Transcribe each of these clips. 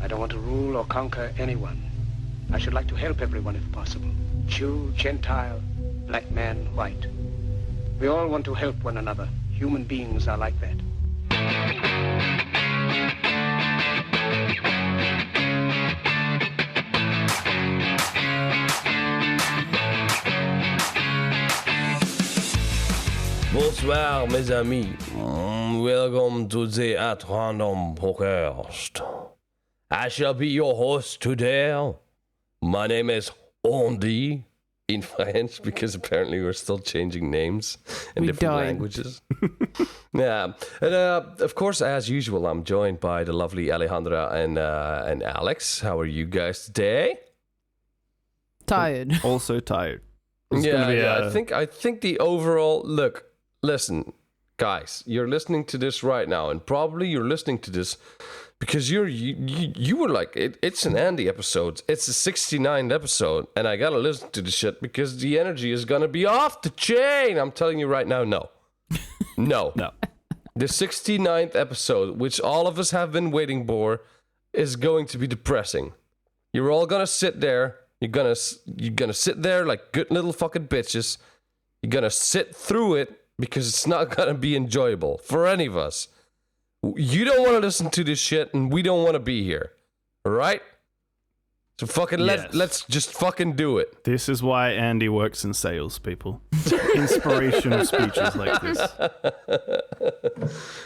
I don't want to rule or conquer anyone. I should like to help everyone if possible. Jew, Gentile, black man, white. We all want to help one another. Human beings are like that. Bonsoir mes amis, welcome to the At Random podcast. I shall be your host today. My name is Andy in French because apparently we're still changing names in different languages. Yeah, and of course, as usual, I'm joined by the lovely Alejandra and Alex. How are you guys today? Tired. Also tired. I think the overall look. Listen, guys, you're listening to this right now, and probably you're listening to this because you were like, it's an Andy episode. It's the 69th episode, and I gotta listen to the shit because the energy is gonna be off the chain. I'm telling you right now, no. No. The 69th episode, which all of us have been waiting for, is going to be depressing. You're all gonna sit there. You're gonna sit there like good little fucking bitches. You're gonna sit through it because it's not gonna be enjoyable for any of us. You don't want to listen to this shit, and we don't want to be here. All right? So fucking let's just fucking do it. This is why Andy works in sales, people. Inspirational speeches like this.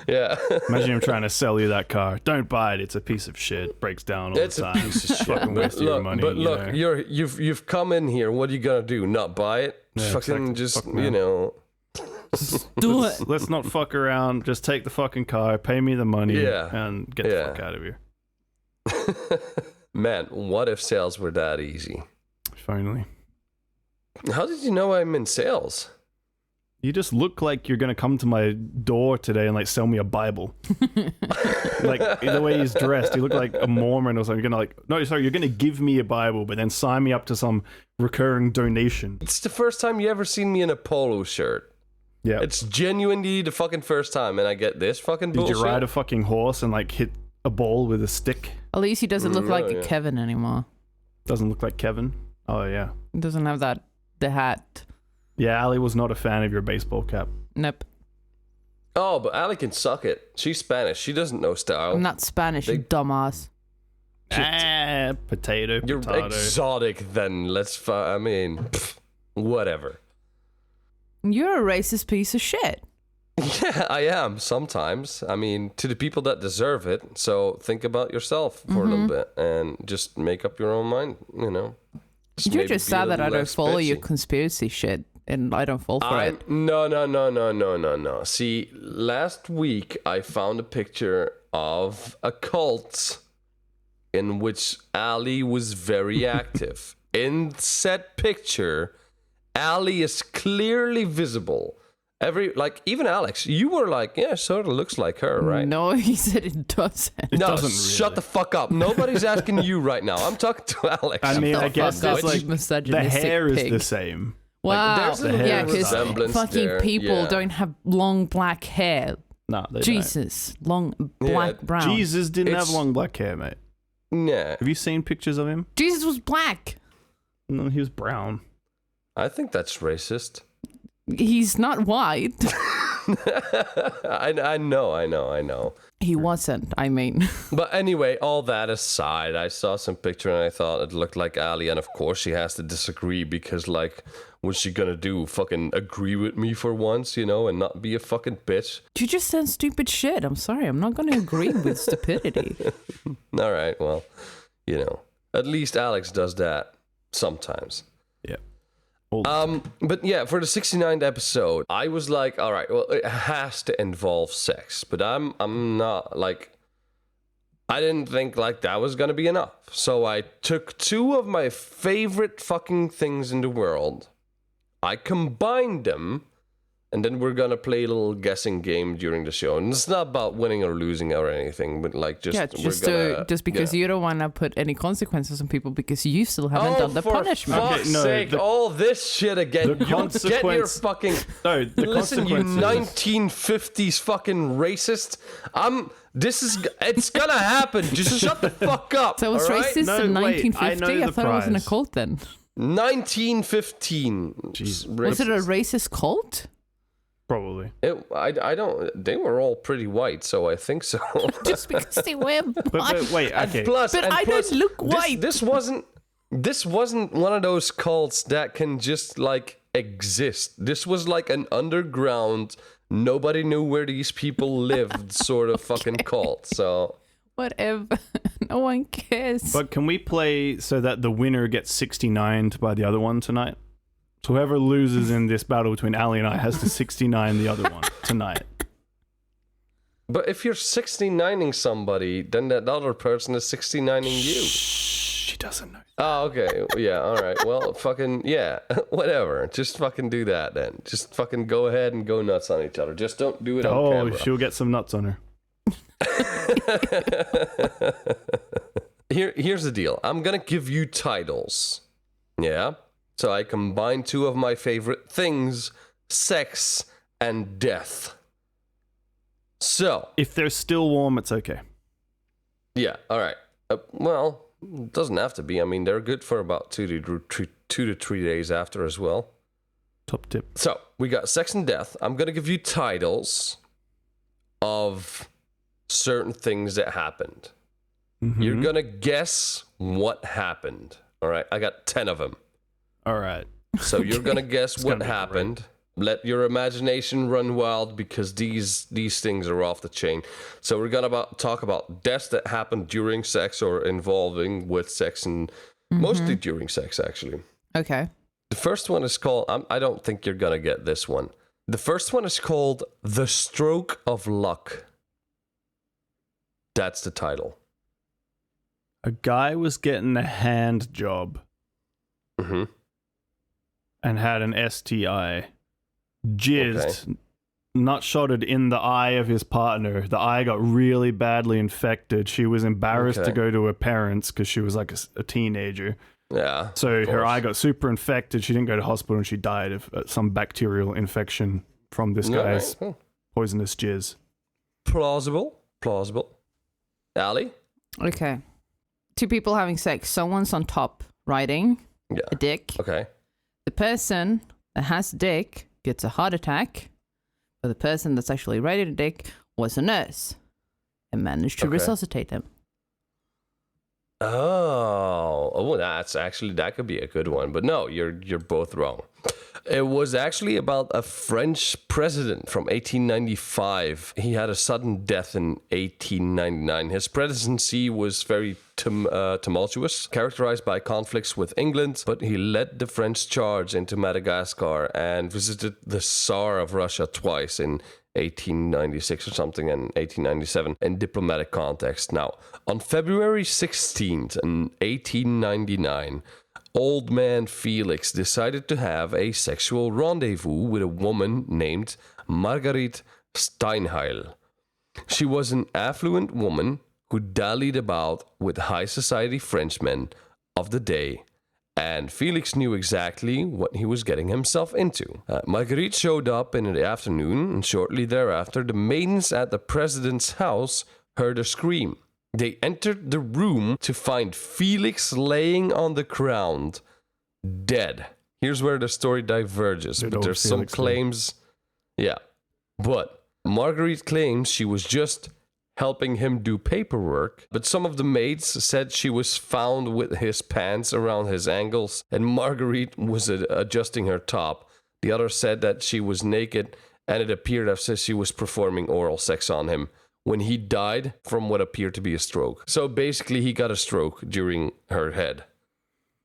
Yeah. Imagine him trying to sell you that car. Don't buy it. It's a piece of shit. Breaks down all It's the time. a piece of shit. Fucking wasting your money. But look, you've come in here. What are you gonna do? Not buy it? Yeah, fucking exactly. just Fuck no. you know. Do it. Let's not fuck around. Just take the fucking car, pay me the money, Yeah. and get the fuck out of here. Man, what if sales were that easy? Finally. How did you know I'm in sales? You just look like you're gonna come to my door today and like sell me a Bible. Like the way he's dressed, you look like a Mormon or something. You're gonna give me a Bible, but then sign me up to some recurring donation. It's the first time you ever seen me in a polo shirt. Yeah. It's genuinely the fucking first time, and I get this fucking Did bullshit. you ride a fucking horse and like hit a ball with a stick? At least he doesn't look like yeah. Kevin anymore. Doesn't look like Kevin. Oh yeah. He doesn't have the hat. Yeah, Ali was not a fan of your baseball cap. Nope. Oh, but Ali can suck it. She's Spanish. She doesn't know style. I'm not Spanish, you dumbass. Potato. You're exotic then. Whatever. You're a racist piece of shit. Yeah, I am sometimes. I mean, to the people that deserve it. So think about yourself for a little bit and just make up your own mind, you know. You're just sad that I don't follow your bitchy. conspiracy shit, and I don't fall for it. No. See, last week I found a picture of a cult in which Ali was very active. In said picture, Ali is clearly visible. Even Alex, you were like, yeah, sort of looks like her, right? No, he said it doesn't. Shut the fuck up. Nobody's asking you right now. I'm talking to Alex. I mean, Shut I the guess fuck up, that's like you the misogynistic hair is pig. the same. Wow. there's a Yeah, little resemblance fucking there, people yeah. don't have long black hair. No, they Jesus. Long black, brown. don't. Jesus didn't have It's- long black hair, mate. Yeah, Have you seen pictures of him? Jesus was black. No, he was brown. I think that's racist. He's not white. I know. He wasn't, I mean. But anyway, all that aside, I saw some picture and I thought it looked like Ali, and of course she has to disagree because, like, what's she gonna do? Fucking agree with me for once, you know, and not be a fucking bitch? You just said stupid shit. I'm sorry. I'm not going to agree with stupidity. All right, well, you know, at least Alex does that sometimes. Yeah. But yeah, for the 69th episode, I was like, all right, well, it has to involve sex, but I'm not like, I didn't think like that was gonna be enough. So I took two of my favorite fucking things in the world, I combined them, and then we're gonna play a little guessing game during the show. And it's not about winning or losing or anything, but like just because you don't want to put any consequences on people because you still haven't done the punishment. For fuck's sake, all this shit again. The You get your consequence- fucking... No, the Listen, you consequences. 1950s fucking racist. It's gonna happen. Just shut the fuck up. So it was all right? racist in wait, 1950? I thought it was in a cult then. 1915. Jeez. Was it a racist cult? Probably. I don't. They were all pretty white, so I think so. Just because they were white. But wait, okay. And plus, don't look white. This wasn't one of those cults that can just like exist. This was like an underground, nobody knew where these people lived sort of fucking cult. So Whatever. No one cares. But can we play so that the winner gets 69'd by the other one tonight? So whoever loses in this battle between Ali and I has to 69 the other one tonight. But if you're 69ing somebody, then that other person is 69ing you. She doesn't know. Oh, okay. Yeah, all right. Well, fucking, yeah, whatever. Just fucking do that then. Just fucking go ahead and go nuts on each other. Just don't do it on camera. She'll get some nuts on her. Here's the deal. I'm going to give you titles. Yeah? So I combine two of my favorite things, sex and death. So. If they're still warm, it's okay. Yeah, all right. Well, it doesn't have to be. I mean, they're good for about 2 to 3 days after as well. Top tip. So, we got sex and death. I'm going to give you titles of certain things that happened. Mm-hmm. You're going to guess what happened. All right? I got 10 of them. All right. So, you're going to guess what happened. Let your imagination run wild because these things are off the chain. So we're going to talk about deaths that happened during sex or involving with sex, and mostly during sex, actually. Okay. The first one is called, I don't think you're going to get this one. The first one is called The Stroke of Luck. That's the title. A guy was getting a hand job Mm-hmm. and had an STI. Jizzed, nut shotted in the eye of his partner. The eye got really badly infected. She was embarrassed to go to her parents because she was like a teenager. Yeah. So her eye got super infected. She didn't go to hospital and she died of some bacterial infection from this guy's poisonous jizz. Plausible. Ali? Okay. Two people having sex. Someone's on top riding a dick. Okay. The person that has a dick gets a heart attack, but the person that's actually riding the dick was a nurse and managed to resuscitate him. Oh, that could be a good one. But no, you're both wrong. It was actually about a French president from 1895. He had a sudden death in 1899. His presidency was very tumultuous, characterized by conflicts with England, but he led the French charge into Madagascar and visited the Tsar of Russia twice in 1896 or something and 1897 in diplomatic context. Now, on February 16th in 1899, old man Felix decided to have a sexual rendezvous with a woman named Marguerite Steinheil. She was an affluent woman who dallied about with high society Frenchmen of the day, and Felix knew exactly what he was getting himself into. Marguerite showed up in the afternoon, and shortly thereafter, the maidens at the president's house heard a scream. They entered the room to find Felix laying on the ground, dead. Here's where the story diverges, but there's some claims. Yeah, but Marguerite claims she was just helping him do paperwork, but some of the maids said she was found with his pants around his ankles, and Marguerite was adjusting her top. The others said that she was naked, and it appeared as if she was performing oral sex on him when he died from what appeared to be a stroke. So basically, he got a stroke during her head,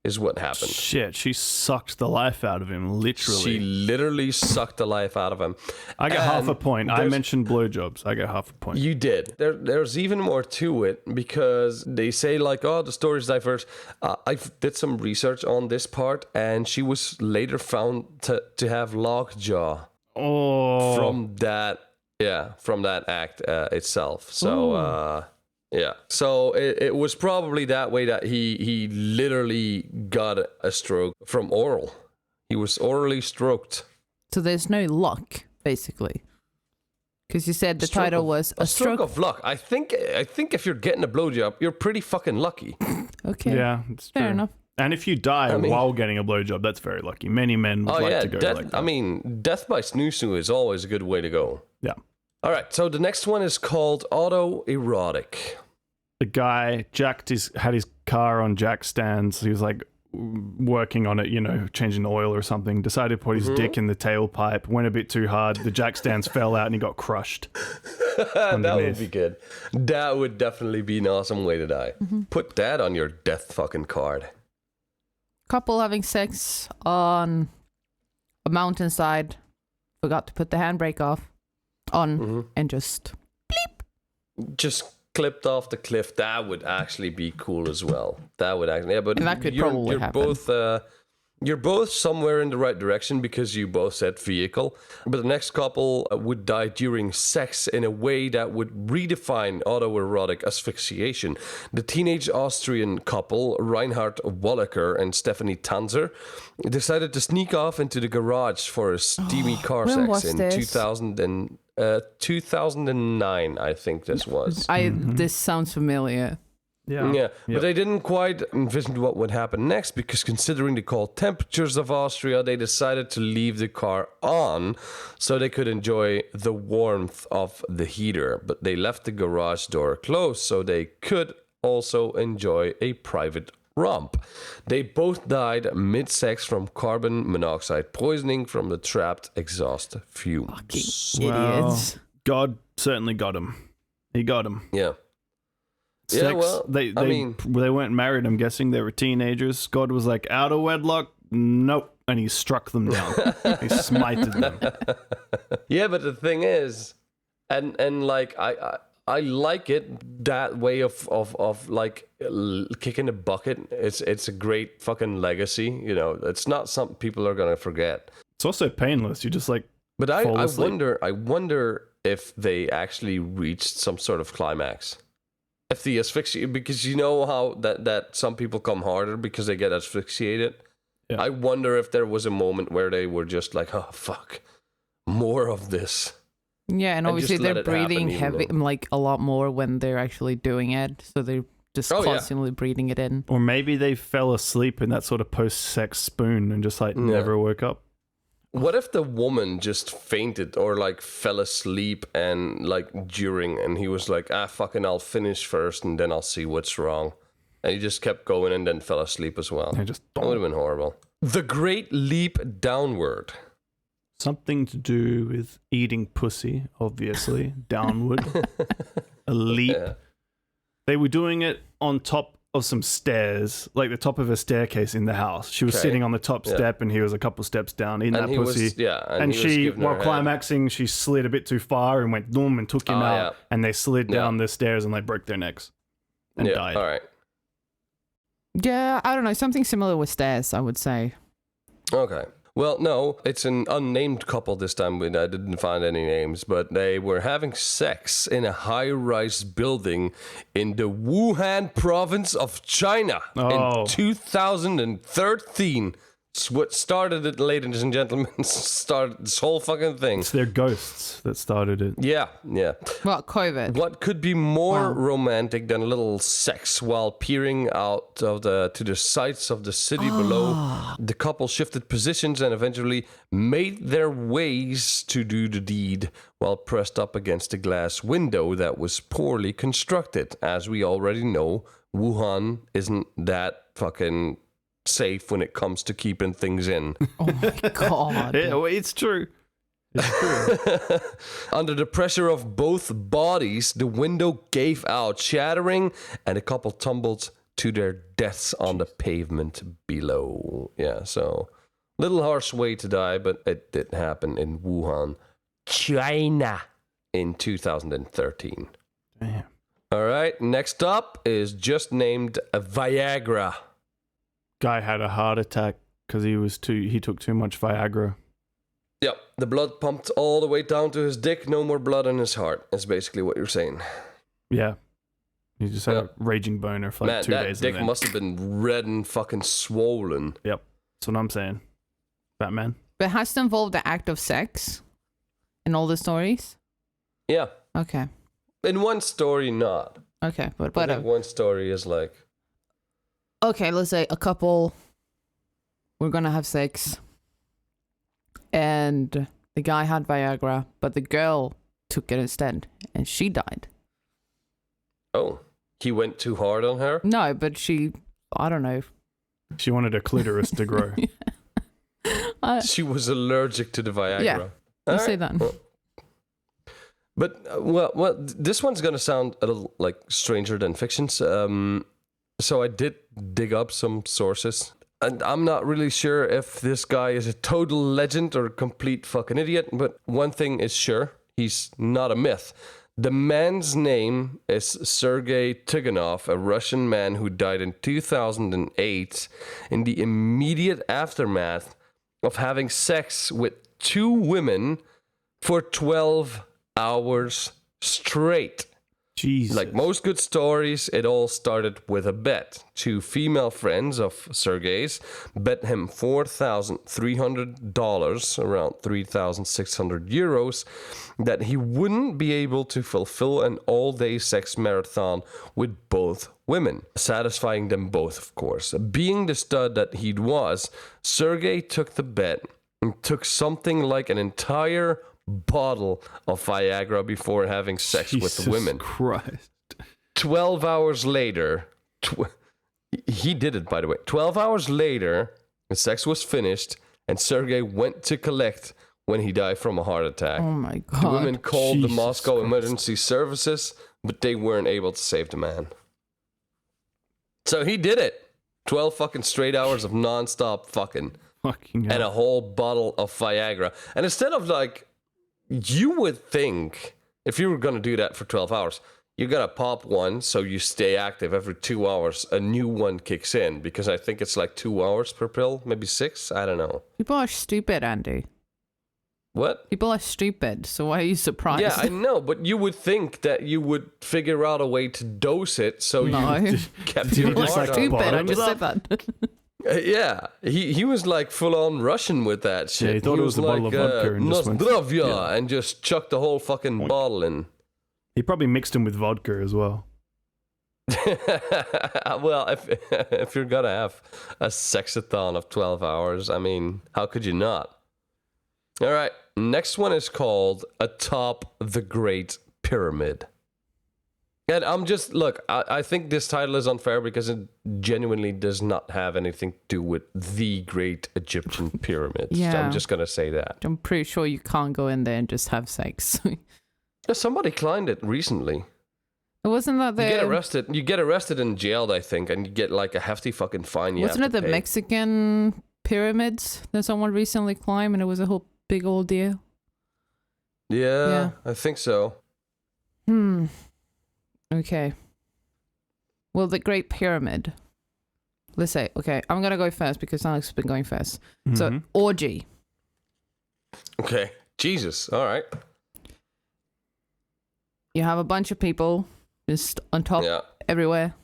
is what happened. Shit, she sucked the life out of him, literally. She literally sucked the life out of him. I get half a point. I mentioned blowjobs. I get half a point. You did. There's even more to it because they say like, oh, the story's diverse. I did some research on this part, and she was later found to have lockjaw from that act itself. So yeah, so it was probably that way that he literally got a stroke from oral. He was orally stroked. So there's no luck, basically. Because you said the title was a stroke of luck. I think if you're getting a blowjob, you're pretty fucking lucky. Okay. Yeah, it's Fair true. enough. And if you die while getting a blowjob, that's very lucky. Many men would like to go like that. I mean, death by snoo is always a good way to go. Yeah. All right, so the next one is called autoerotic. The guy had his car on jack stands. He was like working on it, changing the oil or something. Decided to put his dick in the tailpipe. Went a bit too hard. The jack stands fell out and he got crushed. That would be good. That would definitely be an awesome way to die. Put that on your death fucking card. Couple having sex on a mountainside. Forgot to put the handbrake on and just bleep. Just clipped off the cliff. That would actually be cool as well. That would actually, but and that could probably happen. You're both somewhere in the right direction because you both said vehicle. But the next couple would die during sex in a way that would redefine autoerotic asphyxiation. The teenage Austrian couple, Reinhard Wallacker and Stephanie Tanzer, decided to sneak off into the garage for a steamy car sex in 2009, I think this was. This sounds familiar. Yeah, but they didn't quite envision what would happen next because considering the cold temperatures of Austria, they decided to leave the car on so they could enjoy the warmth of the heater. But they left the garage door closed so they could also enjoy a private romp. They both died mid-sex from carbon monoxide poisoning from the trapped exhaust fumes. Fucking idiots. God certainly got him. He got him. Yeah. Sex, yeah, well, they weren't married, I'm guessing. They were teenagers. God was like, out of wedlock? Nope. And he struck them down. He smited them. Yeah, but the thing is, and like, I like it, that way of like kicking a bucket. It's a great fucking legacy. It's not something people are going to forget. It's also painless. You just like, but I wonder if they actually reached some sort of climax. If the asphyxia, because you know how that some people come harder because they get asphyxiated. Yeah. I wonder if there was a moment where they were just like, oh fuck, more of this. Yeah, and obviously they're breathing heavy, like a lot more when they're actually doing it, so they're just constantly breathing it in. Or maybe they fell asleep in that sort of post-sex spoon and just like never woke up. What if the woman just fainted or like fell asleep and like during, and he was like, fucking, I'll finish first and then I'll see what's wrong. And he just kept going and then fell asleep as well. That would have been horrible. The Great Leap Downward. Something to do with eating pussy, obviously. Downward. A leap. Yeah. They were doing it on top of some stairs, like the top of a staircase in the house. She was sitting on the top step and he was a couple steps down in that pussy. And she, while climaxing, she slid a bit too far and went boom and took him out. And they slid down the stairs and they broke their necks and died. All right. Yeah, I don't know. Something similar with stairs, I would say. Okay. Well, no, it's an unnamed couple this time. I didn't find any names, but they were having sex in a high-rise building in the Wuhan province of China in 2013. It's what started it, ladies and gentlemen. Started this whole fucking thing. It's their ghosts that started it. Yeah. Well, COVID. What could be more romantic than a little sex while peering out to the sights of the city below? The couple shifted positions and eventually made their ways to do the deed while pressed up against a glass window that was poorly constructed. As we already know, Wuhan isn't that fucking safe when it comes to keeping things in. Oh my god. It's true. It's true. Under the pressure of both bodies, the window gave out, shattering, and a couple tumbled to their deaths on the pavement below. Yeah, so little harsh way to die, but it did happen in Wuhan, China, in 2013. Damn. All right, next up is just named Viagra. Guy had a heart attack because he took too much Viagra. Yep, the blood pumped all the way down to his dick, no more blood in his heart. That's basically what you're saying. Yeah. He just had a raging boner for like 2 days. That dick must have been red and fucking swollen. Yep, that's what I'm saying. Batman. But has to involve the act of sex in all the stories? Yeah. Okay. In one story, not. Okay, but I think whatever. one story is like, Okay, let's say a couple were gonna have sex, and the guy had Viagra, but the girl took it instead, and she died. oh, he went too hard on her? No, but I don't know. She wanted her clitoris to grow. She was allergic to the Viagra. Yeah, All say right. that. Well, but, this one's going to sound a little like stranger than fictions. So I did dig up some sources. And I'm not really sure if this guy is a total legend or a complete fucking idiot. But one thing is sure, he's not a myth. The man's name is Sergei Tiganov, a Russian man who died in 2008 in the immediate aftermath of having sex with 2 women for 12 hours straight. Jesus. Like most good stories, it all started with a bet. 2 female friends of Sergei's bet him $4,300, around 3,600 euros, that he wouldn't be able to fulfill an all-day sex marathon with both women, satisfying them both, of course. Being the stud that he was, Sergei took the bet and took something like an entire bottle of Viagra before having sex with the women. Christ. 12 hours later, he did it, by the way. 12 hours later, the sex was finished, and Sergei went to collect when he died from a heart attack. Oh my god. The women called the Jesus Moscow Christ. emergency services, but they weren't able to save the man. So he did it. 12 fucking straight hours of non-stop fucking. Fucking hell. And a whole bottle of Viagra. And instead of like, you would think if you were going to do that for 12 hours, you're going to pop one so you stay active. Every 2 hours, a new one kicks in, because I think it's like 2 hours per pill, maybe 6. I don't know. People are stupid, Andy. What? People are stupid, so why are you surprised? Yeah, I know, but you would think that you would figure out a way to dose it so No. you kept you your People just are heart like on. stupid, I bottoms just up? said that. Yeah, he was like full on Russian with that shit. Yeah, he thought it was a bottle of vodka and just went- Nozdravya, Yeah. and just chucked the whole fucking bottle in. He probably mixed them with vodka as well. Well, if you're gonna have a sexathon of 12 hours, I mean, how could you not? All right, next one is called Atop the Great Pyramid. And I think this title is unfair because it genuinely does not have anything to do with the Great Egyptian Pyramids. Yeah. I'm just gonna say that. I'm pretty sure you can't go in there and just have sex. Somebody climbed it recently. It wasn't that You the get arrested and jailed, I think, and you get like a hefty fucking fine. wasn't it the Mexican pyramids that someone recently climbed and it was a whole big old deal? Yeah, I think so. Okay. Well, the Great Pyramid. Let's say, okay, I'm gonna go first because Alex has been going first. So Mhm. orgy. Okay. Jesus. All right. You have a bunch of people just on top Yeah. everywhere.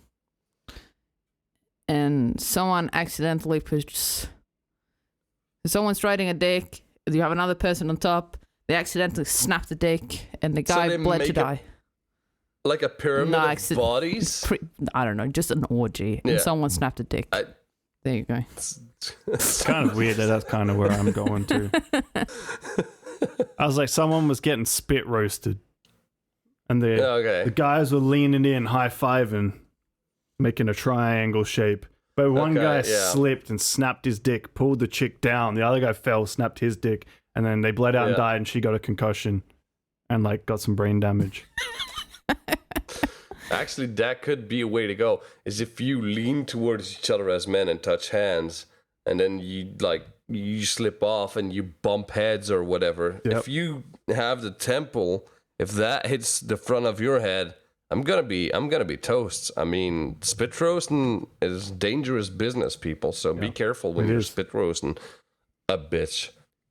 And someone accidentally puts... Someone's riding a dick. You have another person on top. They accidentally snap the dick. And the So guy they bled to make die. Like a pyramid No, of bodies. I don't know. Just an orgy. And Yeah. someone snapped a dick. There you go. It's kind of weird that that's kind of where I'm going to. I was like, someone was getting spit roasted. And the Okay. guys were leaning in, high-fiving, making a triangle shape. But one Okay, guy yeah. slipped and snapped his dick, pulled the chick down. The other guy fell, snapped his dick, and then they bled out and Yeah. died, and she got a concussion and like got some brain damage. Actually, that could be a way to go. Is if you lean towards each other as men and touch hands, and then you slip off and you bump heads or whatever. Yep. If you have the temple, if that hits the front of your head, I'm gonna be toast. I mean, spit roasting is dangerous business, people. So be careful when It you're is. spit roasting a bitch.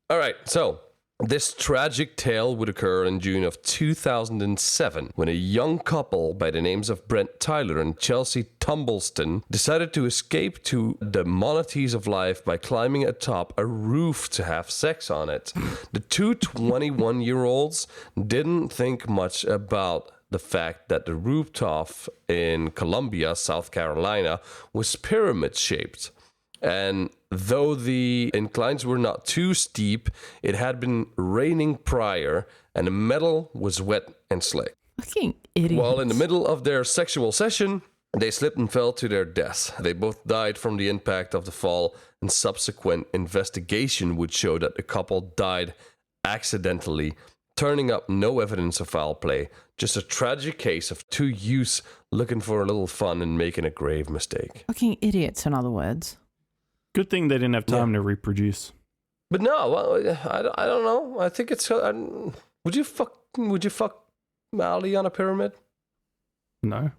All right, so This tragic tale would occur in June of 2007 when a young couple by the names of Brent Tyler and Chelsea Tumbleston decided to escape to the amenities of life by climbing atop a roof to have sex on it. The two 21-year-olds didn't think much about the fact that the rooftop in Columbia, South Carolina, was pyramid-shaped. And though the inclines were not too steep, it had been raining prior, and the metal was wet and slick. Fucking idiots. While in the middle of their sexual session, they slipped and fell to their deaths. They both died from the impact of the fall, and subsequent investigation would show that the couple died accidentally, turning up no evidence of foul play. Just a tragic case of two youths looking for a little fun and making a grave mistake. Fucking idiots, in other words. Good thing they didn't have time to reproduce. But no, well, I don't know. I think it's. Would you fuck Ali on a pyramid? No.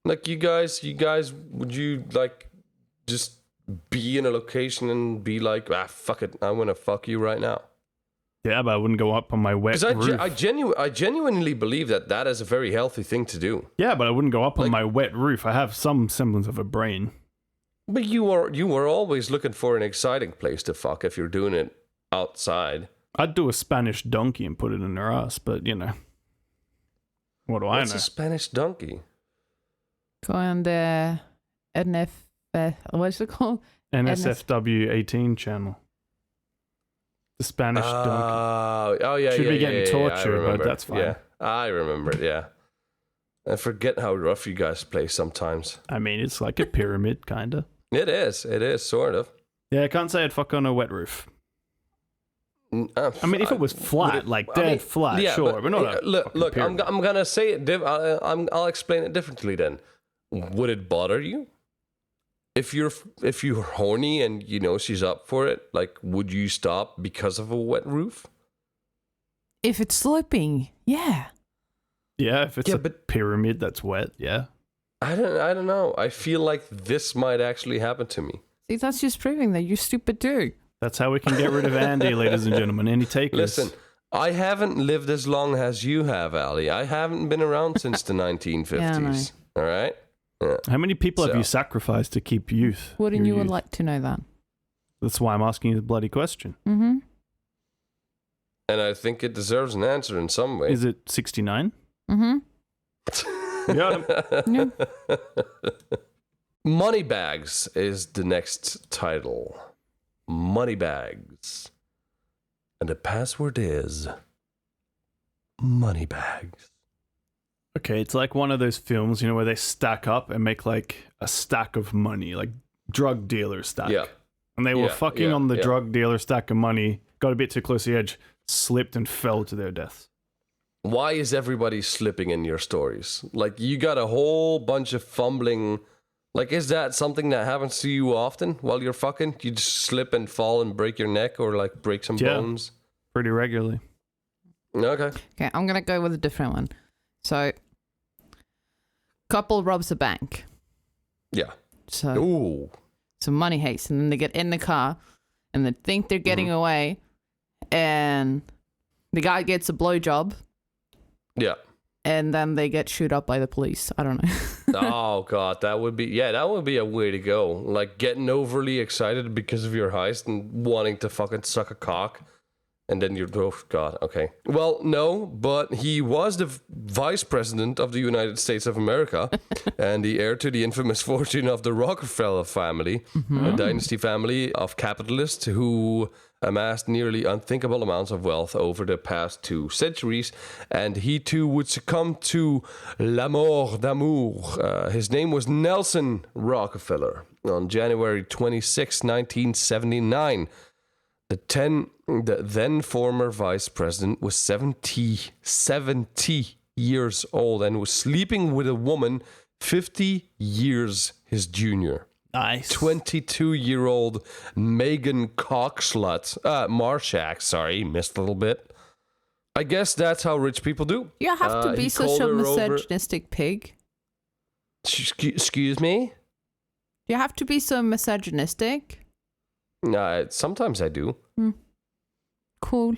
Like you guys, would you like just be in a location and be like, fuck it, I'm gonna fuck you right now? Yeah, but I wouldn't go up on my wet roof. I genuinely believe that is a very healthy thing to do. Yeah, but I wouldn't go up on my wet roof. I have some semblance of a brain. But you were always looking for an exciting place to fuck if you're doing it outside. I'd do a Spanish donkey and put it in their ass, but you know. What do I know? What's a Spanish donkey? Go on the what's it called? NSFW 18 channel. The Spanish donkey. Oh yeah, Should be getting tortured, but that's fine. Yeah, I remember it, yeah. I forget how rough you guys play sometimes. I mean, it's like a pyramid, kind of. It is, sort of. Yeah, I can't say I'd fuck on a wet roof. I mean, if it was flat, flat, yeah, sure. But not look. I'm gonna say it. I'll explain it differently. Then, would it bother you if you're horny and you know she's up for it? Like, would you stop because of a wet roof? If it's sloping, yeah. Yeah, if it's pyramid that's wet, yeah. I don't know. I feel like this might actually happen to me. See, that's just proving that you're stupid too. That's how we can get rid of Andy, ladies and gentlemen. Any takers? Listen, I haven't lived as long as you have, Ali. I haven't been around since the 1950s. Yeah, all right? Yeah. How many people have you sacrificed to keep youth? Wouldn't you would like to know that? That's why I'm asking you the bloody question. Mm-hmm. And I think it deserves an answer in some way. Is it 69? Mm-hmm. Got him. Yeah. Moneybags is the next title. Moneybags. And the password is Moneybags. Okay, it's like one of those films, you know, where they stack up and make like a stack of money, like drug dealer stack. Yeah. And they were fucking on the drug dealer stack of money, got a bit too close to the edge, slipped and fell to their deaths. Why is everybody slipping in your stories? Like, you got a whole bunch of fumbling. Like, is that something that happens to you often while you're fucking? You just slip and fall and break your neck or, like, break some bones? Pretty regularly. Okay, I'm going to go with a different one. So, couple robs a bank. Yeah. So, some money heist. And then they get in the car and they think they're getting away. And the guy gets a blowjob. Yeah. And then they get shoot up by the police. I don't know. Oh, God. That would be a way to go. Like, getting overly excited because of your heist and wanting to fucking suck a cock. And then you're, oh, God, okay. Well, no, but he was the vice president of the United States of America and the heir to the infamous fortune of the Rockefeller family, a dynasty family of capitalists who amassed nearly unthinkable amounts of wealth over the past 2 centuries. And he, too, would succumb to la mort d'amour. His name was Nelson Rockefeller on January 26, 1979. The then former vice president was 70 years old and was sleeping with a woman 50 years his junior. Nice. 22-year-old Megan Marshak, missed a little bit. I guess that's how rich people do. You have to be such a misogynistic pig. Excuse me? You have to be so misogynistic. Sometimes I do. Cool.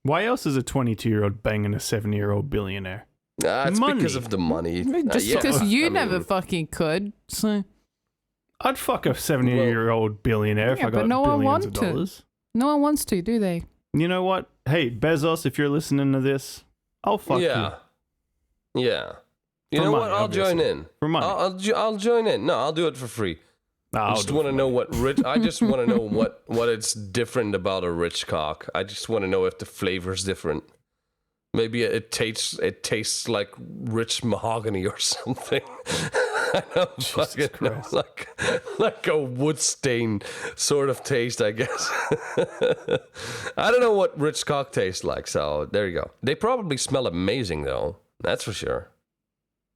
Why else is a 22-year-old banging a 70-year-old billionaire? It's Money. because of the money. Just Yeah. because you I mean, never fucking could. So I'd fuck a 70-year-old billionaire if Yeah, I but got no one billions of want to. dollars. no one wants to, do they? You know what? Hey, Bezos, if you're listening to this, I'll fuck you. Yeah. You For know money, what? I'll join obviously. in. For money. I'll join in. No, I'll do it for free. Nah, I just want to know what rich. I just want to know what it's different about a rich cock. I just want to know if the flavor's different. Maybe it tastes like rich mahogany or something. I don't fucking know, like a wood stain sort of taste, I guess. I don't know what rich cock tastes like, so there you go. They probably smell amazing though, that's for sure.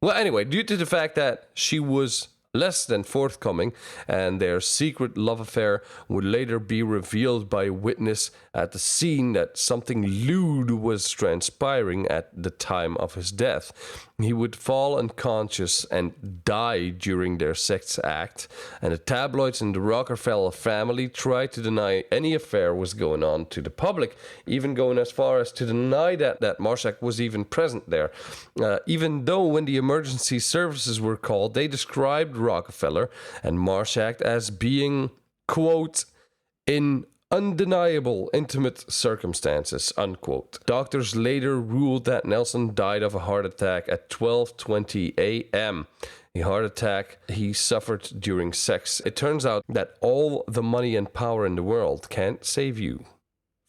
Well, anyway, due to the fact that she was less than forthcoming and their secret love affair would later be revealed by a witness at the scene that something lewd was transpiring at the time of his death. He would fall unconscious and die during their sex act, and the tabloids and the Rockefeller family tried to deny any affair was going on to the public, even going as far as to deny that Marshak was even present there. Even though when the emergency services were called, they described Rockefeller and Marshak as being, quote, in undeniable intimate circumstances, unquote. Doctors later ruled that Nelson died of a heart attack at 12:20 a.m. A heart attack he suffered during sex. It turns out that all the money and power in the world can't save you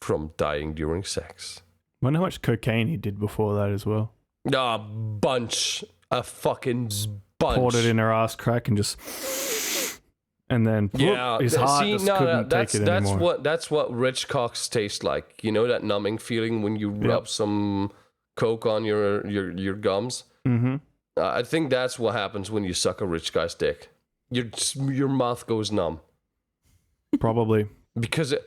from dying during sex. Wonder how much cocaine he did before that as well. A bunch. A fucking bunch. Poured it in her ass crack and just... And then whoop, his heart just couldn't take it anymore. That's what rich cocks taste like. You know that numbing feeling when you rub some coke on your gums? Mm-hmm. I think that's what happens when you suck a rich guy's dick. Your mouth goes numb. Probably. Because it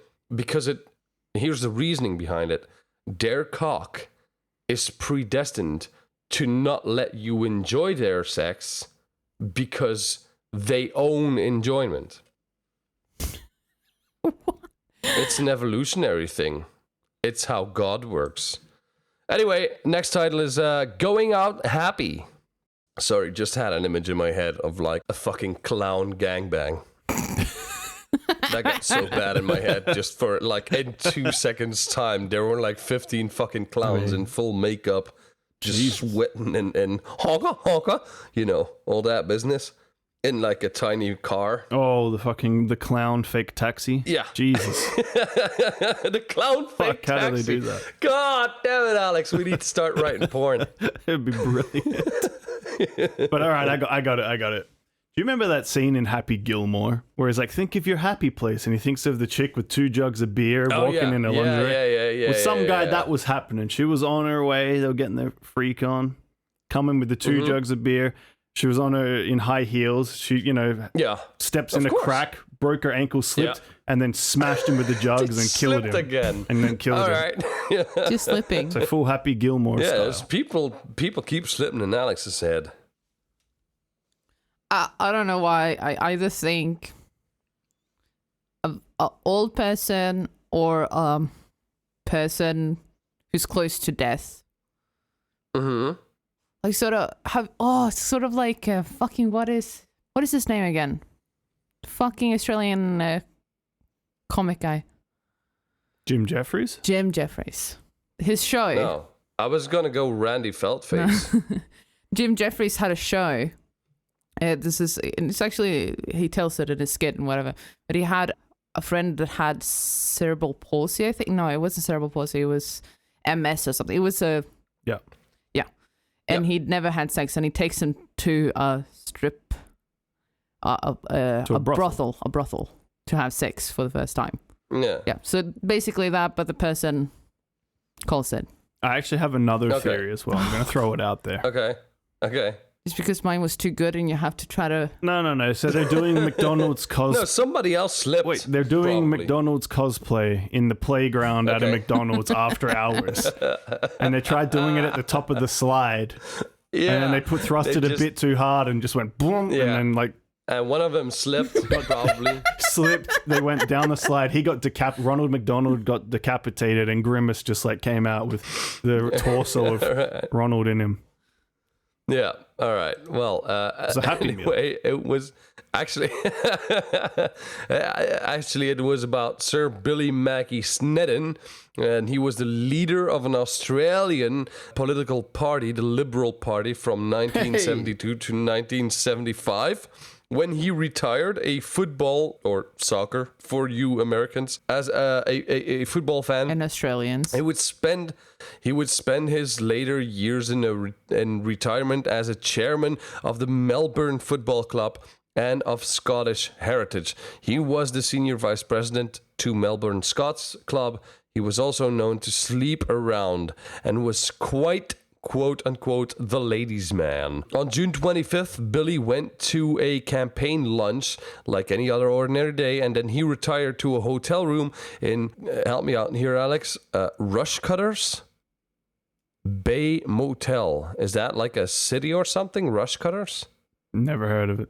here's the reasoning behind it. Their cock is predestined to not let you enjoy their sex because they own enjoyment. It's an evolutionary thing. It's how God works. Anyway, next title is Going Out Happy. Sorry, just had an image in my head of like a fucking clown gangbang. That got so bad in my head just for like in 2 seconds time. There were like 15 fucking clowns in full makeup, just sweating and honka, you know, all that business. In like a tiny car. Oh, the clown fake taxi? Yeah. Jesus. The clown fake taxi. How do they do that? God damn it, Alex. We need to start writing porn. It'd be brilliant. But all right, I got it. Do you remember that scene in Happy Gilmore where he's like, think of your happy place, and he thinks of the chick with 2 jugs of beer walking in a lingerie? Yeah. With some guy, that was happening. She was on her way. They were getting their freak on, coming with the 2 jugs of beer. She was on her in high heels. She, steps in a crack, broke her ankle, slipped, and then smashed him with the jugs and killed him. Again. And then killed him. All right. Just slipping. So full Happy Gilmore style. People keep slipping in Alex's head. I don't know why. I either think an old person or person who's close to death. Mm-hmm. Like sort of like fucking what is his name again? Fucking Australian comic guy. Jim Jeffries? Jim Jeffries. His show. No, I was gonna go Randy Feltface. No. Jim Jeffries had a show. It's actually, he tells it in his skit and whatever, but he had a friend that had cerebral palsy, I think. No, it wasn't cerebral palsy. It was MS or something. It was a... Yeah. And he'd never had sex, and he takes him to a strip, a brothel to have sex for the first time. Yeah. Yeah. So basically that, but the person calls it. I actually have another theory as well. I'm going to throw it out there. Okay. Just because mine was too good and you have to try to... No. So they're doing McDonald's cosplay. No, somebody else slipped. Wait, they're doing McDonald's cosplay in the playground at a McDonald's after hours. And they tried doing it at the top of the slide. Yeah. And then they put thrusted a bit too hard and just went boom. And then like and one of them slipped, probably. Slipped. They went down the slide. He got Ronald McDonald got decapitated, and Grimace just like came out with the torso of Right. Ronald in him. Yeah. All right. Well, It's a Happy Meal. anyway, it was actually it was about Sir Billy Mackie Snedden, and he was the leader of an Australian political party, the Liberal Party, from 1972 to 1975. When he retired, a football or soccer for you Americans, as a football fan, And Australians. he would spend his later years in retirement as a chairman of the Melbourne Football Club and of Scottish heritage. He was the senior vice president to Melbourne Scots Club. He was also known to sleep around and was quite, quote unquote, the ladies' man. On June 25th, Billy went to a campaign lunch like any other ordinary day, and then he retired to a hotel room in, help me out here, Alex, Rushcutters Bay Motel. Is that like a city or something? Rushcutters? Never heard of it.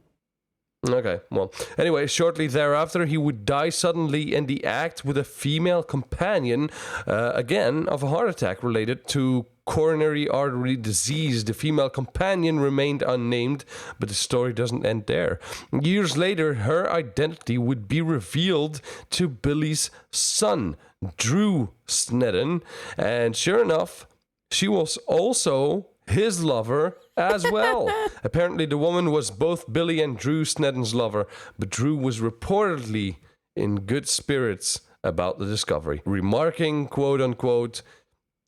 Okay, well, anyway, shortly thereafter, he would die suddenly in the act with a female companion, again, of a heart attack related to coronary artery disease. The female companion remained unnamed, but the story doesn't end there. Years later, her identity would be revealed to Billy's son, Drew Snedden, and sure enough, she was also his lover as well. Apparently, the woman was both Billy and Drew Snedden's lover, but Drew was reportedly in good spirits about the discovery, remarking, quote unquote,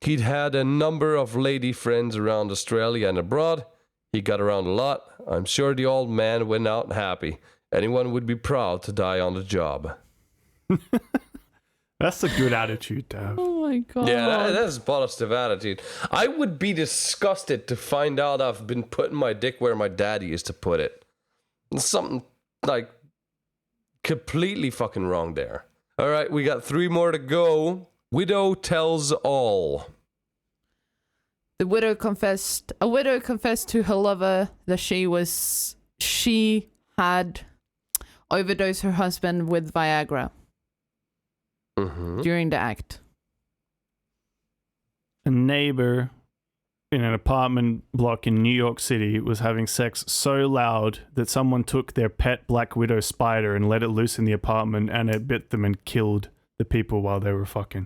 he'd had a number of lady friends around Australia and abroad. He got around a lot. I'm sure the old man went out happy. Anyone would be proud to die on the job. That's a good attitude to have. Oh my god. Yeah, that's a positive attitude. I would be disgusted to find out I've been putting my dick where my daddy used to put it. It's something like completely fucking wrong there. All right, we got 3 more to go. Widow tells all. A widow confessed to her lover that she had overdosed her husband with Viagra during the act. A neighbor in an apartment block in New York City was having sex so loud that someone took their pet black widow spider and let it loose in the apartment, and it bit them and killed the people while they were fucking.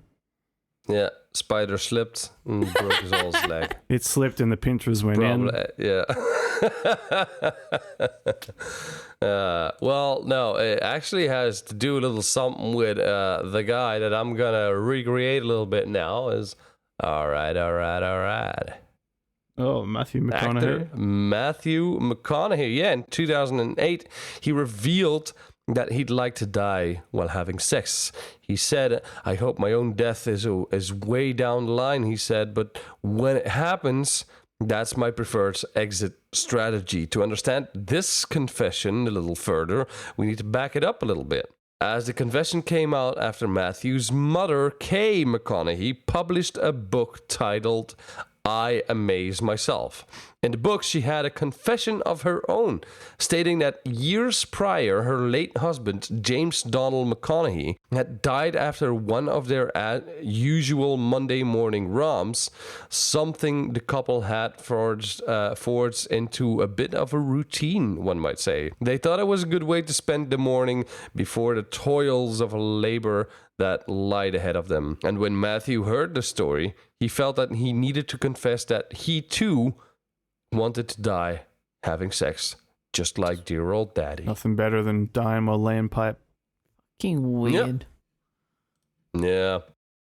Yeah, spider slipped and broke his old leg. It slipped and the pinchers went in. Yeah. Well, no, it actually has to do a little something with the guy that I'm going to recreate a little bit now. Is all right. Oh, Matthew McConaughey. Actor Matthew McConaughey. Yeah, in 2008, he revealed that he'd like to die while having sex. He said, I hope my own death is way down the line, he said, but when it happens, that's my preferred exit strategy. To understand this confession a little further, we need to back it up a little bit. As the confession came out after Matthew's mother, Kay McConaughey, published a book titled I Amaze Myself. In the book, she had a confession of her own, stating that years prior, her late husband, James Donald McConaughey, had died after one of their usual Monday morning romps, something the couple had forged into a bit of a routine, one might say. They thought it was a good way to spend the morning before the toils of labor that lied ahead of them. And when Matthew heard the story, he felt that he needed to confess that he too wanted to die having sex, just like dear old daddy. Nothing better than dying while laying pipe. Fucking weird. Yeah.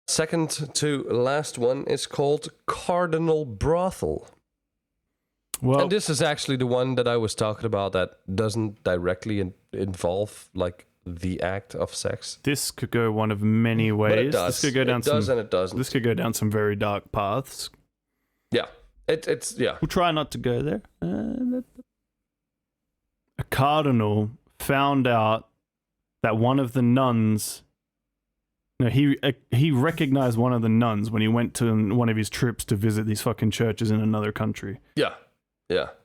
Second to last one is called Cardinal Brothel. Well, And this is actually the one that I was talking about that doesn't directly involve like the act of sex. this could go one of many ways. But it does. This could go down It does some. and it doesn't. This could go down some very dark paths. Yeah. It's yeah. We'll try not to go there. A cardinal found out that one of the nuns. No, he recognized one of the nuns when he went to one of his trips to visit these fucking churches in another country, Yeah.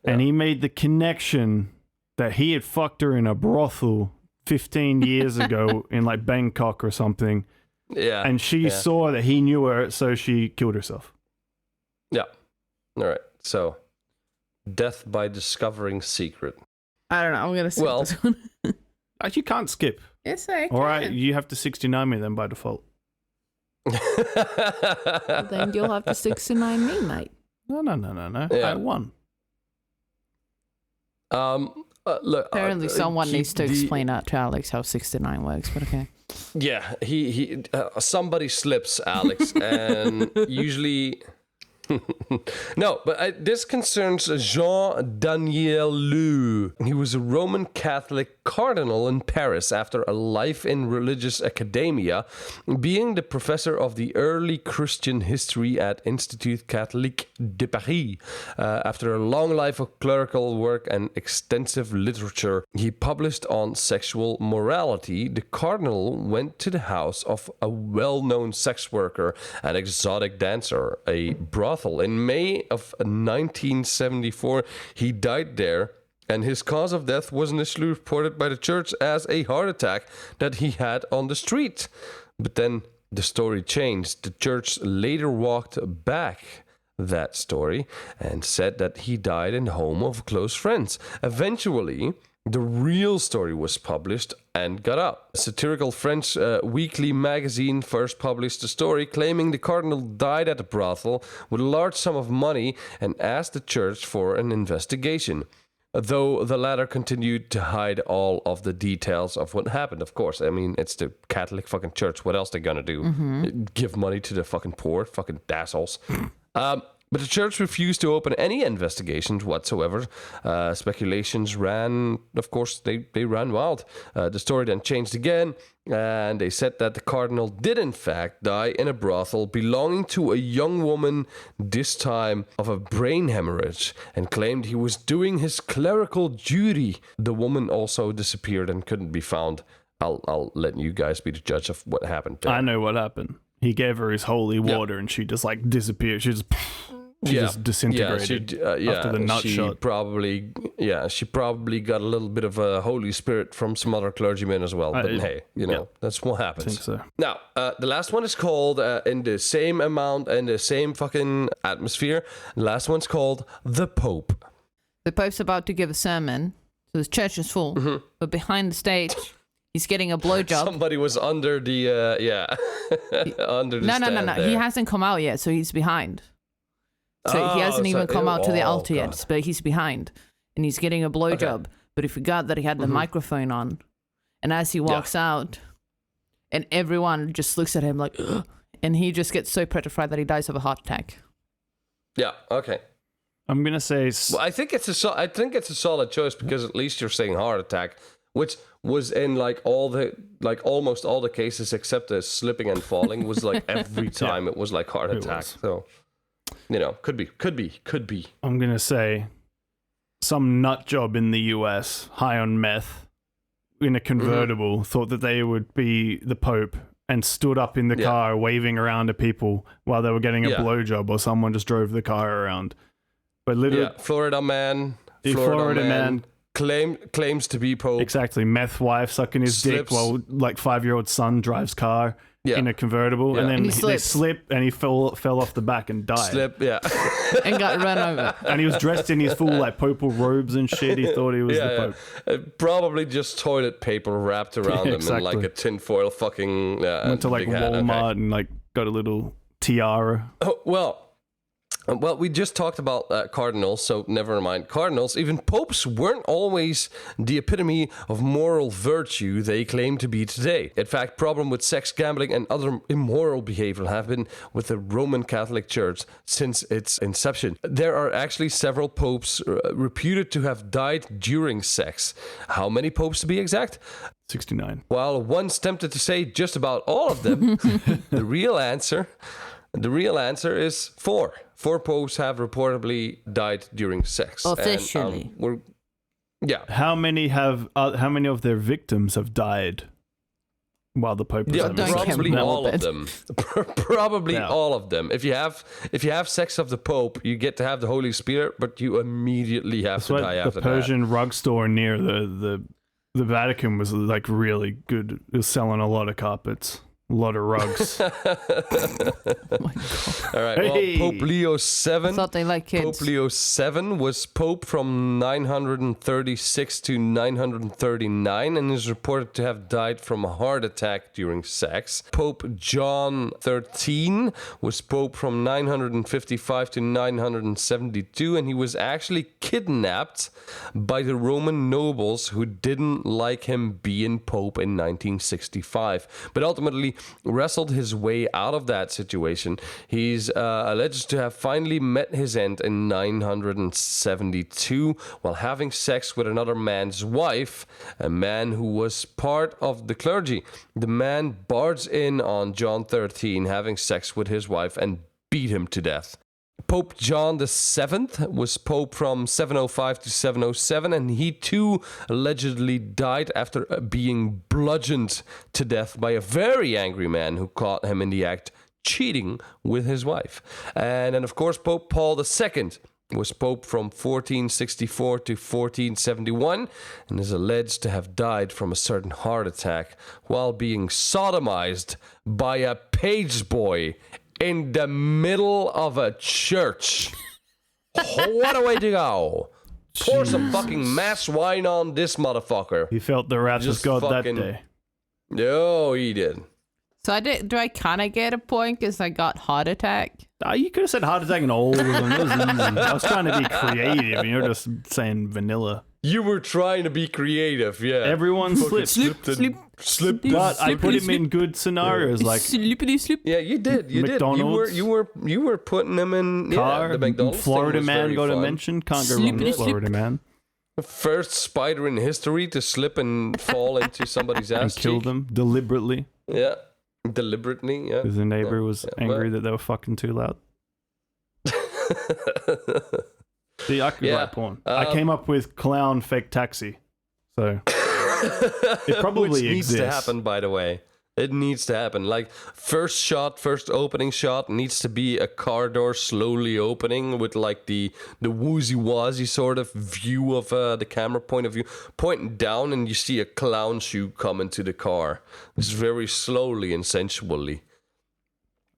and he made the connection that he had fucked her in a brothel 15 years ago in like Bangkok or something. Yeah. And she saw that he knew her, so she killed herself. Yeah. All right. So, death by discovering secret. I don't know. I'm gonna skip this one. You can't skip. Yes, I can. All right, you have to 69 me then by default. Well, then you'll have to 69 me, mate. No. Yeah. I won. Look. Apparently, someone needs to explain out to Alex how 69 works. But okay. Yeah, he somebody slips, Alex, and usually. No, but this concerns Jean Danielou. He was a Roman Catholic cardinal in Paris after a life in religious academia, being the professor of the early Christian history at Institut Catholique de Paris. After a long life of clerical work and extensive literature he published on sexual morality, the cardinal went to the house of a well-known sex worker and exotic dancer, a brothel. In May of 1974, he died there, and his cause of death was initially reported by the church as a heart attack that he had on the street. But then the story changed. The church later walked back that story and said that he died in the home of close friends. Eventually, the real story was published and got up. A satirical French weekly magazine first published the story, claiming the cardinal died at a brothel with a large sum of money and asked the church for an investigation. Though the latter continued to hide all of the details of what happened, of course. I mean, it's the Catholic fucking church. What else they gonna do? Give money to the fucking poor? Fucking assholes. But the church refused to open any investigations whatsoever. Speculations ran, of course, they ran wild. The story then changed again, and they said that the cardinal did in fact die in a brothel belonging to a young woman, this time of a brain hemorrhage, and claimed he was doing his clerical duty. The woman also disappeared and couldn't be found. I'll let you guys be the judge of what happened there. I know what happened. He gave her his holy water and she just like disappeared. She just disintegrated after the nut shot. She probably got a little bit of a Holy Spirit from some other clergymen as well. But hey, that's what happens. I think so. Now, the last one is called, in the same amount and the same fucking atmosphere, the last one's called The Pope. The Pope's about to give a sermon, so the church is full, but behind the stage, he's getting a blowjob. Somebody was under the, under the stand No. there. He hasn't come out yet, so he's behind. So he hasn't even come out to the altar yet, but he's behind. And he's getting a blowjob. Okay. But he forgot that he had the microphone on. And as he walks out, and everyone just looks at him like, ugh, and he just gets so petrified that he dies of a heart attack. Yeah, okay. I'm going to say... Well, I think it's a solid choice because at least you're saying heart attack, which was in almost all the cases except the slipping and falling was like every time it was like heart attack. So... could be. I'm going to say some nut job in the US, high on meth, in a convertible, thought that they would be the Pope and stood up in the car waving around to people while they were getting a blowjob, or someone just drove the car around. But literally... Florida man claims to be Pope. Exactly. Meth wife sucking his dick while 5-year-old son drives car. In a convertible, and then they slipped, and he fell off the back and died. And got run over. And he was dressed in his full papal robes and shit. He thought he was the Pope. Probably just toilet paper wrapped around him in like a tinfoil fucking. Went to Walmart and got a little tiara. Oh, well, we just talked about cardinals, so never mind cardinals. Even popes weren't always the epitome of moral virtue they claim to be today. In fact, problem with sex, gambling, and other immoral behavior have been with the Roman Catholic Church since its inception. There are actually several popes reputed to have died during sex. How many popes to be exact? 69. While one's tempted to say just about all of them, the real answer is 4. 4 popes have reportedly died during sex. Officially. And, How many of their victims have died while the Pope was Yeah, having don't sex get probably with Mel. all of them. Probably Yeah. all of them. If you have sex of the Pope, you get to have the Holy Spirit, but you immediately have That's to why die the after Persian rug store near the Vatican was like really good. It was selling a lot of carpets, a lot of rugs. Oh my god. that. All right. Hey. Well, Pope Leo I VII. thought they liked kids. Pope Leo VII was Pope from 936 to 939 and is reported to have died from a heart attack during sex. Pope John XIII was Pope from 955 to 972, and he was actually kidnapped by the Roman nobles who didn't like him being Pope in 1965, but ultimately wrestled his way out of that situation. He's alleged to have finally met his end in 972 while having sex with another man's wife, a man who was part of the clergy. The man barged in on John XIII having sex with his wife and beat him to death. Pope John VII was Pope from 705 to 707, and he too allegedly died after being bludgeoned to death by a very angry man who caught him in the act cheating with his wife. And then, of course, Pope Paul II was Pope from 1464 to 1471 and is alleged to have died from a certain heart attack while being sodomized by a page boy in the middle of a church. What a way to go. Pour some fucking mass wine on this motherfucker. He felt the wrath of Just God fucking- that day. No, he did. So do I kind of get a point because I got heart attack? You could have said heart attack and all of them. It was easy. I was trying to be creative, and you're just saying vanilla. You were trying to be creative, yeah. Everyone slipped. Slipped. But I put him in good scenarios, like Slippity slip. Yeah, you did. You McDonald's. did. You were putting them in car. Yeah, the McDonald's thing Florida was man very got a fun. mention. Can't go wrong with Florida man. First spider in history to slip and fall into somebody's And ass killed cheek. them deliberately Yeah, deliberately. Yeah. because the neighbor was Yeah, angry but- that they were fucking too loud. See, I could Yeah, write porn. I came up with clown fake taxi. So it probably Which needs to exists. happen, by the way. It needs to happen. Like, first opening shot needs to be a car door slowly opening with like the woozy-wazzy sort of view of the camera point of view, pointing down, and you see a clown shoe come into the car. It's very slowly and sensually.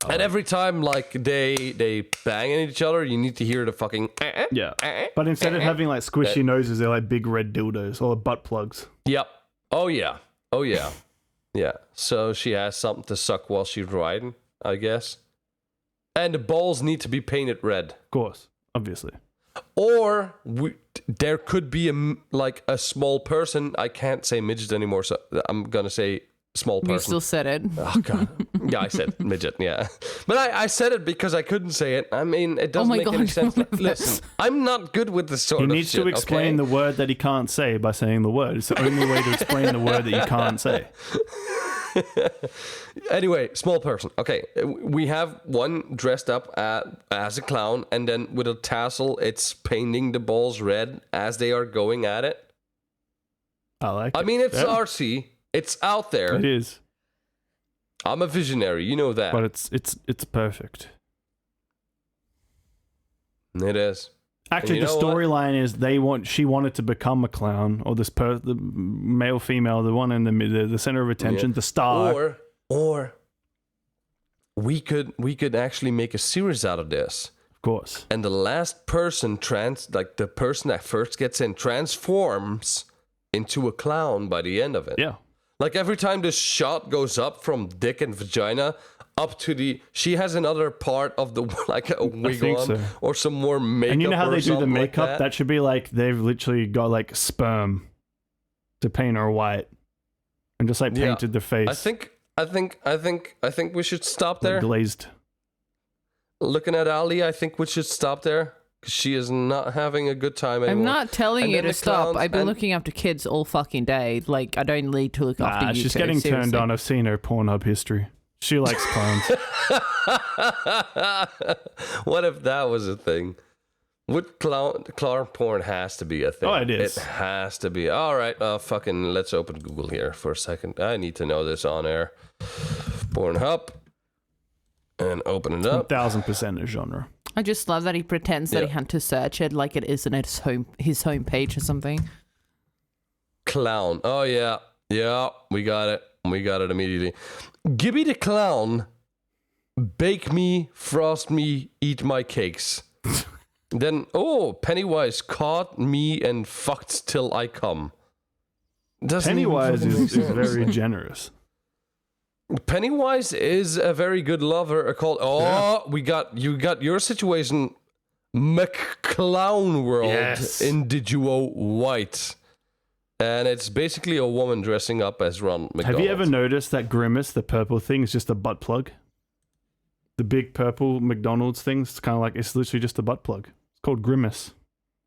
And every time like they bang at each other, you need to hear the fucking Yeah. But instead of having like squishy noses, they're like big red dildos or butt plugs. Yep. Oh yeah. Oh yeah. Yeah. So she has something to suck while she's riding, I guess. And the balls need to be painted red. Of course, obviously. Or there could be a small person. I can't say midget anymore, so I'm gonna say small person. You still said it. Oh god. Yeah, I said midget. Yeah, but I said it because I couldn't say it. I mean, it doesn't my make any God. sense. Listen, I'm not good with this sort He of needs shit. to explain okay? the word that he can't say by saying the word. It's the only way to explain the word that you can't say. Anyway, small person. Okay, we have one dressed up as a clown, and then with a tassel, it's painting the balls red as they are going at it. I like it. I mean, it's Yeah, artsy. It's out there. it is, I'm a visionary. You know that. but it's perfect. It is. Actually, you the know what? storyline is she wanted to become a clown, or the male, female, the one in the center of attention, Yeah. the star. Or we could actually make a series out of this. Of course. And the last person the person that first gets in transforms into a clown by the end of it. Yeah. Like every time this shot goes up from dick and vagina up to she has another part of the like a wig think on so. or some more makeup. And you know how or they do the something like makeup? That should be like they've literally got like sperm to paint her white and just like Yeah. painted the face. I think we should stop like there. glazed. Looking at Ali, I think we should stop there because she is not having a good time anymore. I'm not telling And you then to the stop. clowns I've been and- looking after kids all fucking day. Like, I don't need to look after you She's two, getting turned seriously. on. I've seen her Pornhub history. She likes clowns. What if that was a thing? With clown porn has to be a thing. Oh, it is. It has to be. All right, fucking let's open Google here for a second. I need to know this on air. Pornhub. And open it up. 1000% a genre. I just love that he pretends that he Yeah. had to search it like it isn't his home page or something. Clown. Oh, yeah. Yeah, we got it. We got it immediately. Gibby the Clown. Bake me, frost me, eat my cakes. Then, Pennywise caught me and fucked till I come. Pennywise is very generous. Pennywise is a very good lover. You got your situation, McClown World Yes. in the duo White, and it's basically a woman dressing up as Ron McDonald. Have you ever noticed that Grimace, the purple thing, is just a butt plug? The big purple McDonald's thing, it's kind of like, it's literally just a butt plug. It's called Grimace.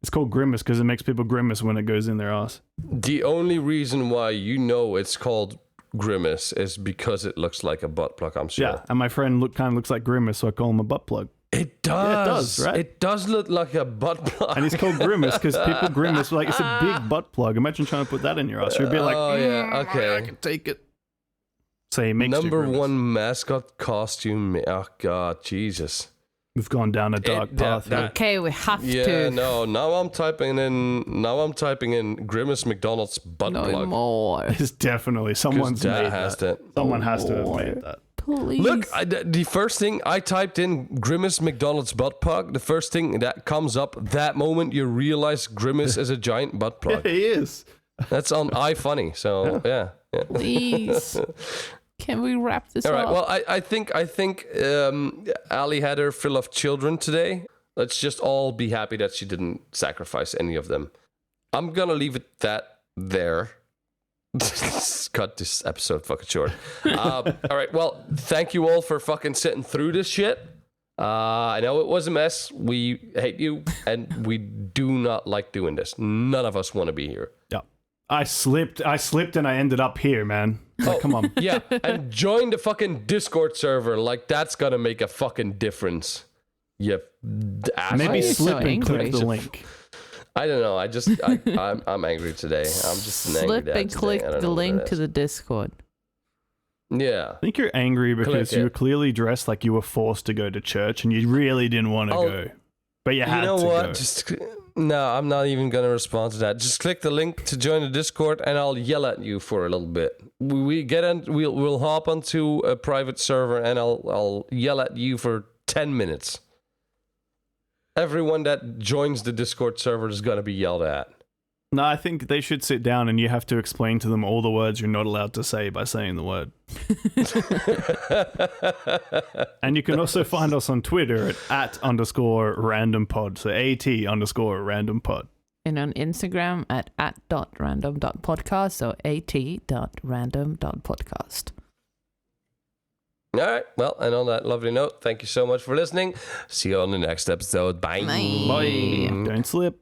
It's called Grimace because it makes people grimace when it goes in their ass. The only reason why you know it's called Grimace is because it looks like a butt plug, I'm sure. Yeah, and my friend kind of looks like Grimace, so I call him a butt plug. It does. Yeah, it does, right? It does look like a butt plug. And it's called Grimace because people grimace like it's a big butt plug. Imagine trying to put that in your ass. You'd be like, oh, yeah, okay. I can take it. So he makes Number you grimace. one mascot costume. Oh, God, Jesus. We've gone down a dark path. here. Okay, we have Yeah, to. no. Now I'm typing in Grimace McDonald's butt No plug. more. It's definitely 'Cause someone's Dad made has that. that. Someone has to have Lord. made that. Please. Look, the first thing I typed in Grimace McDonald's butt plug. The first thing that comes up that moment you realize Grimace is a giant butt plug. He is. That's on iFunny. So yeah. Please. Can we wrap this All right. up? Well, I think Ali had her fill of children today. Let's just all be happy that she didn't sacrifice any of them. I'm gonna leave it there. Cut this episode fucking short. All right. Well, thank you all for fucking sitting through this shit. I know it was a mess. We hate you, and we do not like doing this. None of us want to be here. Yeah. I slipped and I ended up here, man. Like, come on. Yeah, and join the fucking Discord server. Like, that's gonna make a fucking difference. You asshole. Maybe you so slip and angry? click the link. I don't know. I'm angry today. I'm just an angry Slip dad and today. click I don't the know what link it to is. the Discord. Yeah. I think you're angry because Click you were it. clearly dressed like you were forced to go to church and you really didn't want to I'll- go. But you had You know to what? go. Just no. I'm not even gonna respond to that. Just click the link to join the Discord, and I'll yell at you for a little bit. We'll hop onto a private server, and I'll yell at you for 10 minutes. Everyone that joins the Discord server is gonna be yelled at. No, I think they should sit down and you have to explain to them all the words you're not allowed to say by saying the word. And you can also find us on Twitter at @_randompod. So @_randompod. And on Instagram at @random.podcast. So @random.podcast. All right. Well, and on that lovely note, thank you so much for listening. See you on the next episode. Bye. Bye. Bye. Don't slip.